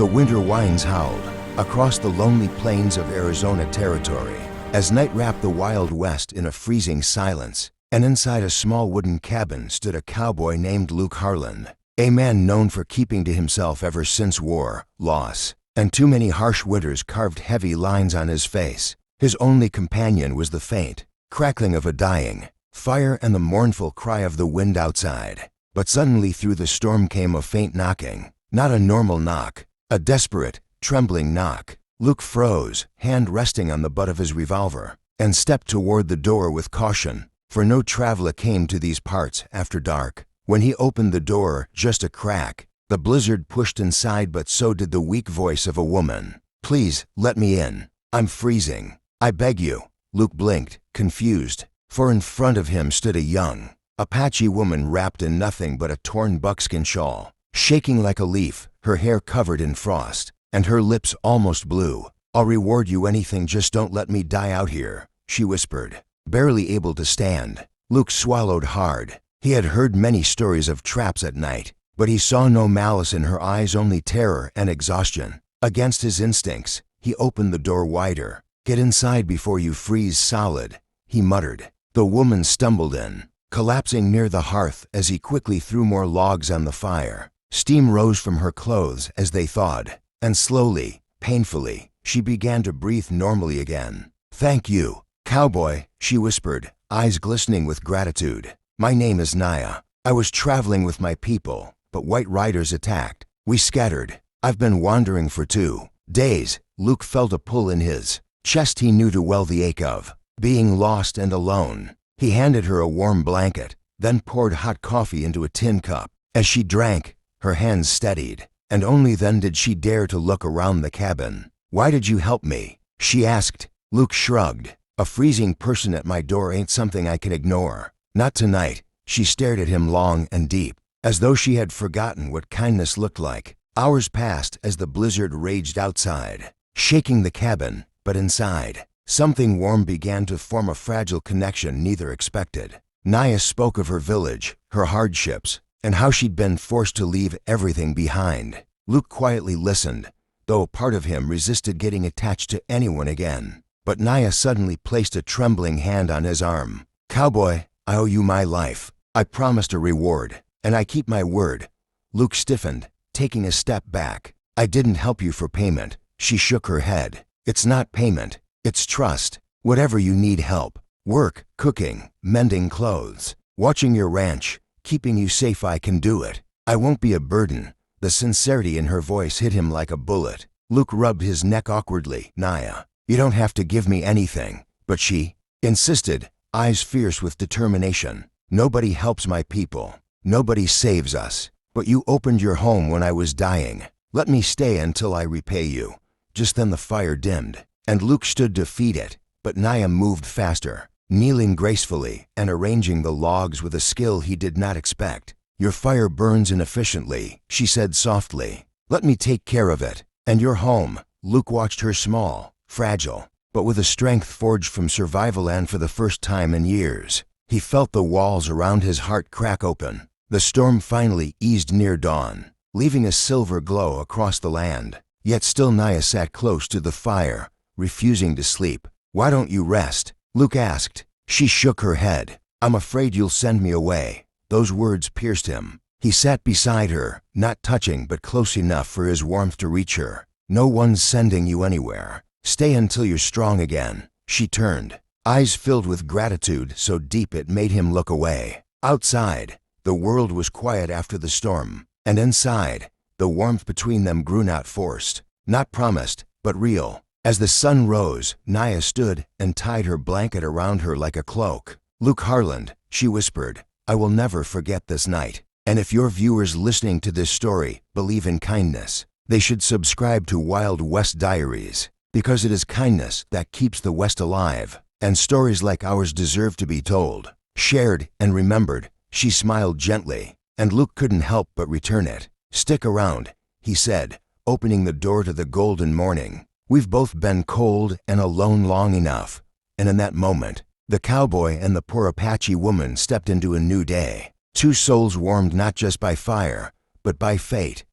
The winter winds howled across the lonely plains of Arizona territory as night wrapped the Wild West in a freezing silence, and inside a small wooden cabin stood a cowboy named Luke Harland, a man known for keeping to himself ever since war, loss, and too many harsh winters carved heavy lines on his face. His only companion was the faint crackling of a dying fire and the mournful cry of the wind outside. But suddenly through the storm came a faint knocking, not a normal knock, a desperate, trembling knock. Luke froze, hand resting on the butt of his revolver, and stepped toward the door with caution, for no traveler came to these parts after dark. When he opened the door, just a crack, the blizzard pushed inside, but so did the weak voice of a woman. "Please, let me in. I'm freezing. I beg you." Luke blinked, confused, for in front of him stood a young Apache woman wrapped in nothing but a torn buckskin shawl, shaking like a leaf, her hair covered in frost, and her lips almost blue. "I'll reward you anything, just don't let me die out here," she whispered, barely able to stand. Luke swallowed hard. He had heard many stories of traps at night, but he saw no malice in her eyes, only terror and exhaustion. Against his instincts, he opened the door wider. "Get inside before you freeze solid," he muttered. The woman stumbled in, collapsing near the hearth as he quickly threw more logs on the fire. Steam rose from her clothes as they thawed, and slowly, painfully, she began to breathe normally again. "Thank you, cowboy," she whispered, eyes glistening with gratitude. "My name is Naya. I was traveling with my people, but white riders attacked. We scattered. I've been wandering for 2 days. Luke felt a pull in his chest he knew too well the ache of being lost and alone. He handed her a warm blanket, then poured hot coffee into a tin cup. As she drank, her hands steadied, and only then did she dare to look around the cabin. "Why did you help me?" she asked. Luke shrugged. "A freezing person at my door ain't something I can ignore. Not tonight." She stared at him long and deep, as though she had forgotten what kindness looked like. Hours passed as the blizzard raged outside, shaking the cabin, but inside, something warm began to form, a fragile connection neither expected. Naya spoke of her village, her hardships, and how she'd been forced to leave everything behind. Luke quietly listened, though a part of him resisted getting attached to anyone again. But Naya suddenly placed a trembling hand on his arm. "Cowboy, I owe you my life. I promised a reward, and I keep my word." Luke stiffened, taking a step back. "I didn't help you for payment." She shook her head. "It's not payment. It's trust. Whatever you need help, work, cooking, mending clothes, watching your ranch, keeping you safe, I can do it. I won't be a burden." The sincerity in her voice hit him like a bullet. Luke rubbed his neck awkwardly. "Naya, you don't have to give me anything." But she insisted, eyes fierce with determination. "Nobody helps my people. Nobody saves us. But you opened your home when I was dying. Let me stay until I repay you." Just then the fire dimmed, and Luke stood to feed it, but Naya moved faster, kneeling gracefully and arranging the logs with a skill he did not expect. "Your fire burns inefficiently," she said softly. "Let me take care of it. And your home." Luke watched her, small, fragile, but with a strength forged from survival, and for the first time in years, he felt the walls around his heart crack open. The storm finally eased near dawn, leaving a silver glow across the land. Yet still Naya sat close to the fire, refusing to sleep. "Why don't you rest?" Luke asked. She shook her head. "I'm afraid you'll send me away." Those words pierced him. He sat beside her, not touching but close enough for his warmth to reach her. "No one's sending you anywhere. Stay until you're strong again." She turned, eyes filled with gratitude so deep it made him look away. Outside, the world was quiet after the storm, and inside, the warmth between them grew, not forced, not promised, but real. As the sun rose, Naya stood and tied her blanket around her like a cloak. "Luke Harland," she whispered, "I will never forget this night. And if your viewers listening to this story believe in kindness, they should subscribe to Wild West Diaries, because it is kindness that keeps the West alive, and stories like ours deserve to be told, shared, and remembered." She smiled gently, and Luke couldn't help but return it. "Stick around," he said, opening the door to the golden morning. "We've both been cold and alone long enough." And in that moment, the cowboy and the poor Apache woman stepped into a new day. Two souls warmed not just by fire, but by fate,